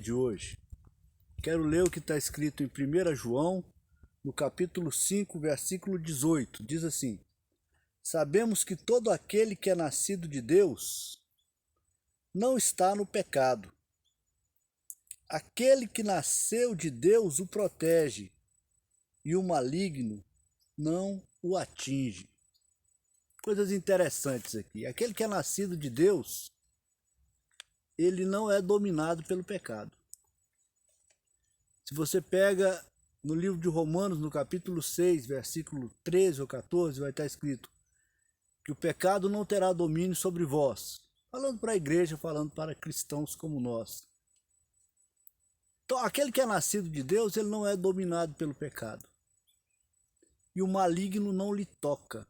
De hoje. Quero ler o que está escrito em 1 João, no capítulo 5, versículo 18. Diz assim: Sabemos que todo aquele que é nascido de Deus não está no pecado. Aquele que nasceu de Deus o protege, e o maligno não o atinge. Coisas interessantes aqui. Aquele que é nascido de Deus, ele não é dominado pelo pecado. Se você pega no livro de Romanos, no capítulo 6, versículo 13 ou 14, vai estar escrito que o pecado não terá domínio sobre vós. Falando para a igreja, falando para cristãos como nós. Então, aquele que é nascido de Deus, ele não é dominado pelo pecado. E o maligno não lhe toca.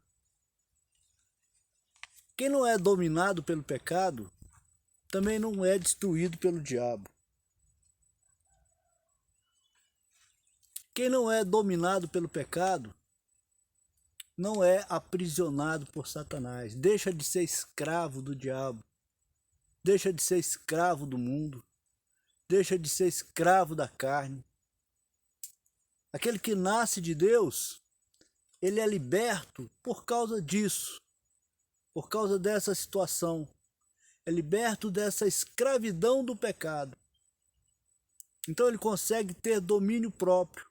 Quem não é dominado pelo pecado, também não é destruído pelo diabo. Quem não é dominado pelo pecado, não é aprisionado por Satanás. Deixa de ser escravo do diabo. Deixa de ser escravo do mundo. Deixa de ser escravo da carne. Aquele que nasce de Deus, ele é liberto por causa disso. Por causa dessa situação. É liberto dessa escravidão do pecado. Então ele consegue ter domínio próprio.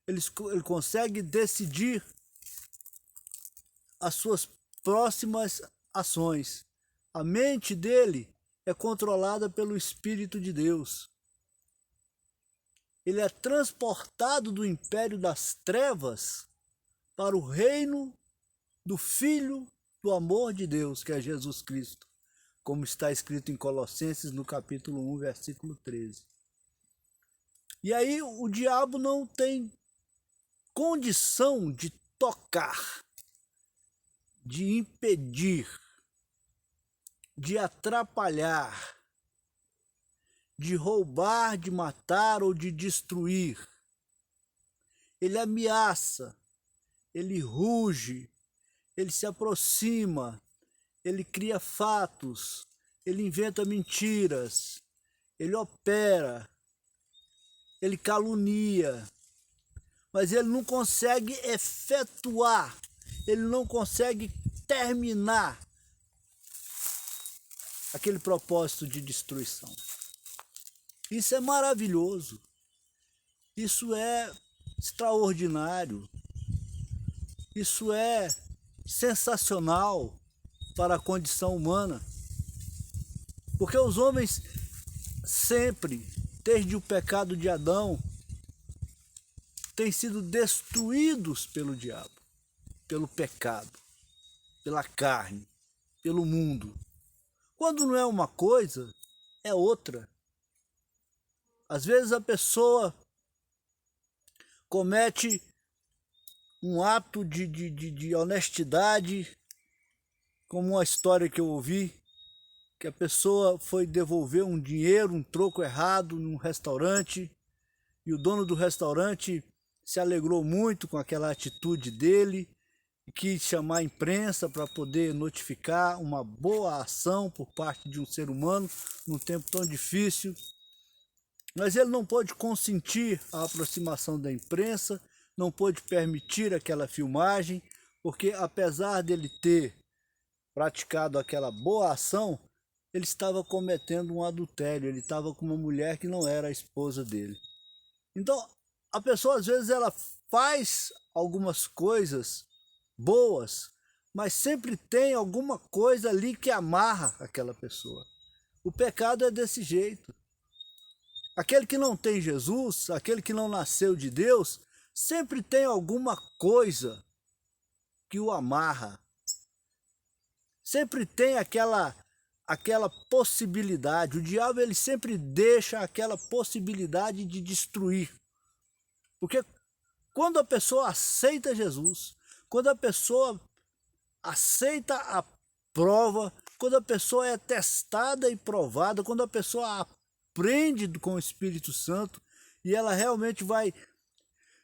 Ele consegue decidir as suas próximas ações. A mente dele é controlada pelo Espírito de Deus. Ele é transportado do império das trevas para o reino do Filho do amor de Deus, que é Jesus Cristo, como está escrito em Colossenses, no capítulo 1, versículo 13. E aí o diabo não tem condição de tocar, de impedir, de atrapalhar, de roubar, de matar ou de destruir. Ele ameaça, ele ruge, ele se aproxima, ele cria fatos, ele inventa mentiras, ele opera, ele calunia, mas ele não consegue efetuar, ele não consegue terminar aquele propósito de destruição. Isso é maravilhoso, isso é extraordinário, isso é sensacional para a condição humana, porque os homens sempre, desde o pecado de Adão, têm sido destruídos pelo diabo, pelo pecado, pela carne, pelo mundo. Quando não é uma coisa, é outra. Às vezes a pessoa comete um ato de honestidade, como uma história que eu ouvi, que a pessoa foi devolver um dinheiro, um troco errado num restaurante, e o dono do restaurante se alegrou muito com aquela atitude dele e quis chamar a imprensa para poder notificar uma boa ação por parte de um ser humano num tempo tão difícil. Mas ele não pôde consentir a aproximação da imprensa, não pôde permitir aquela filmagem, porque apesar dele ter praticado aquela boa ação, ele estava cometendo um adultério, ele estava com uma mulher que não era a esposa dele. Então, a pessoa às vezes ela faz algumas coisas boas, mas sempre tem alguma coisa ali que amarra aquela pessoa. O pecado é desse jeito. Aquele que não tem Jesus, aquele que não nasceu de Deus, sempre tem alguma coisa que o amarra. Sempre tem aquela possibilidade. O diabo ele sempre deixa aquela possibilidade de destruir. Porque quando a pessoa aceita Jesus, quando a pessoa aceita a prova, quando a pessoa é testada e provada, quando a pessoa aprende com o Espírito Santo e ela realmente vai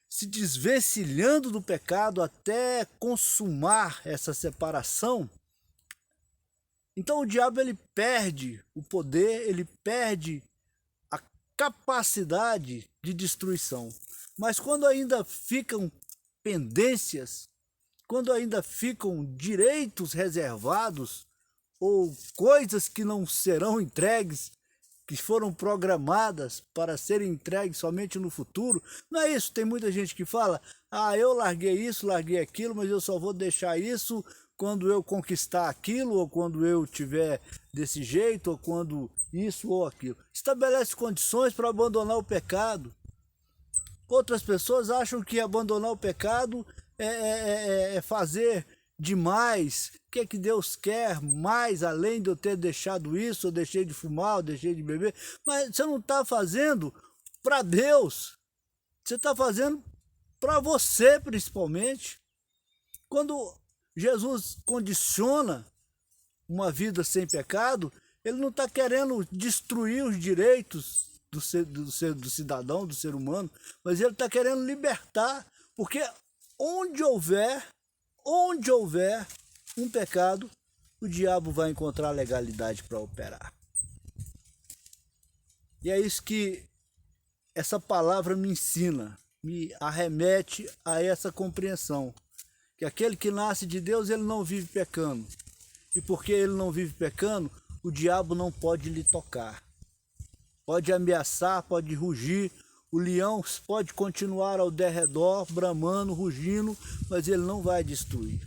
se desvencilhando do pecado até consumar essa separação, então o diabo ele perde o poder, ele perde capacidade de destruição. Mas quando ainda ficam pendências, quando ainda ficam direitos reservados ou coisas que não serão entregues, que foram programadas para serem entregues somente no futuro, não é isso? Tem muita gente que fala, eu larguei isso, larguei aquilo, mas eu só vou deixar isso quando eu conquistar aquilo, ou quando eu tiver desse jeito, ou quando isso ou aquilo. Estabelece condições para abandonar o pecado. Outras pessoas acham que abandonar o pecado é fazer demais. O que é que Deus quer mais, além de eu ter deixado isso, eu deixei de fumar, eu deixei de beber? Mas você não está fazendo para Deus. Você está fazendo para você, principalmente. Quando Jesus condiciona uma vida sem pecado, ele não está querendo destruir os direitos do cidadão, do ser humano, mas ele está querendo libertar, porque onde houver um pecado, o diabo vai encontrar legalidade para operar. E é isso que essa palavra me ensina, me arremete a essa compreensão, que aquele que nasce de Deus, ele não vive pecando. E porque ele não vive pecando, o diabo não pode lhe tocar. Pode ameaçar, pode rugir, o leão pode continuar ao derredor, bramando, rugindo, mas ele não vai destruir.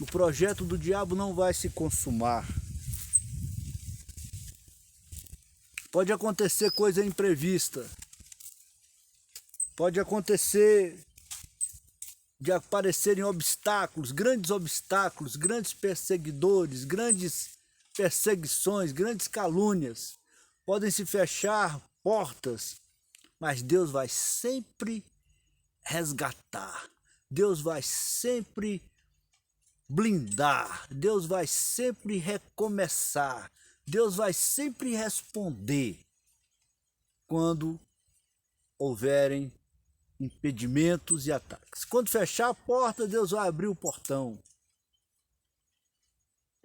O projeto do diabo não vai se consumar. Pode acontecer coisa imprevista. Pode acontecer de aparecerem obstáculos, grandes perseguidores, grandes perseguições, grandes calúnias. Podem se fechar portas, mas Deus vai sempre resgatar. Deus vai sempre blindar. Deus vai sempre recomeçar. Deus vai sempre responder quando houverem impedimentos e ataques. Quando fechar a porta, Deus vai abrir o portão.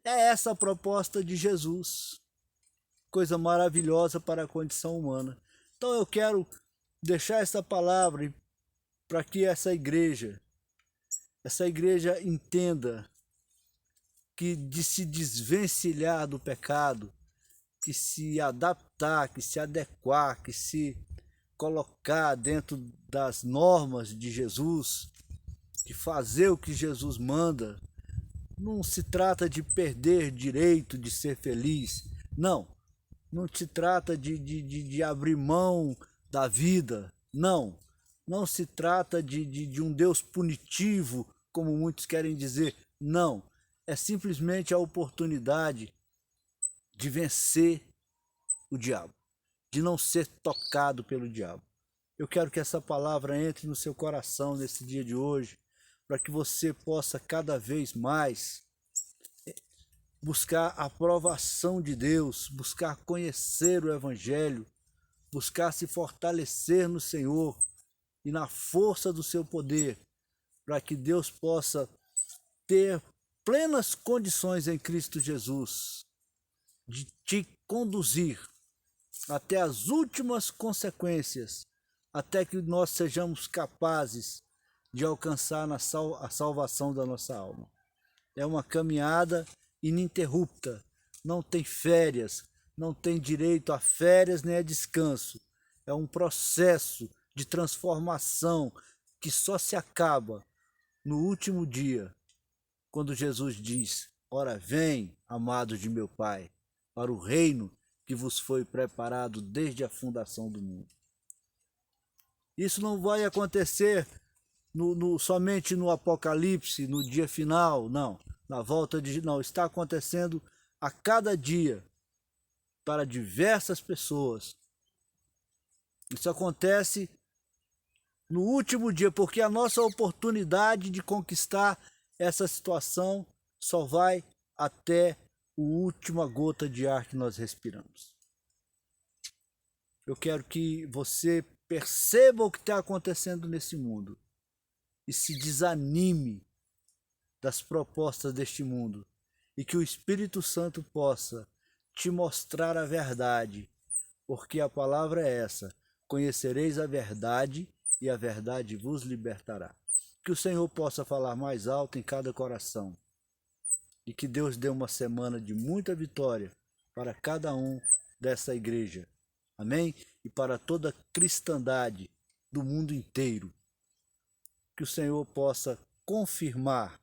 É essa a proposta de Jesus. Coisa maravilhosa para a condição humana. Então eu quero deixar essa palavra para que essa igreja entenda que de se desvencilhar do pecado, que se adaptar, que se adequar, que se colocar dentro das normas de Jesus, que fazer o que Jesus manda. Não se trata de perder direito de ser feliz, não. Não se trata de abrir mão da vida, não. Não se trata de um Deus punitivo, como muitos querem dizer, não. É simplesmente a oportunidade de vencer o diabo, de não ser tocado pelo diabo. Eu quero que essa palavra entre no seu coração nesse dia de hoje, para que você possa cada vez mais buscar a aprovação de Deus, buscar conhecer o Evangelho, buscar se fortalecer no Senhor e na força do seu poder, para que Deus possa ter plenas condições em Cristo Jesus de te conduzir até as últimas consequências, até que nós sejamos capazes de alcançar a salvação da nossa alma. É uma caminhada ininterrupta, não tem férias, não tem direito a férias nem a descanso. É um processo de transformação que só se acaba no último dia, quando Jesus diz: ora vem, amados de meu Pai, para o reino que vos foi preparado desde a fundação do mundo. Isso não vai acontecer somente no Apocalipse, no dia final, não. Na volta não, está acontecendo a cada dia para diversas pessoas. Isso acontece no último dia, porque a nossa oportunidade de conquistar essa situação só vai até a última gota de ar que nós respiramos. Eu quero que você perceba o que está acontecendo nesse mundo e se desanime das propostas deste mundo, e que o Espírito Santo possa te mostrar a verdade, porque a palavra é essa: conhecereis a verdade e a verdade vos libertará. Que o Senhor possa falar mais alto em cada coração e que Deus dê uma semana de muita vitória para cada um dessa igreja. Amém? E para toda a cristandade do mundo inteiro. Que o Senhor possa confirmar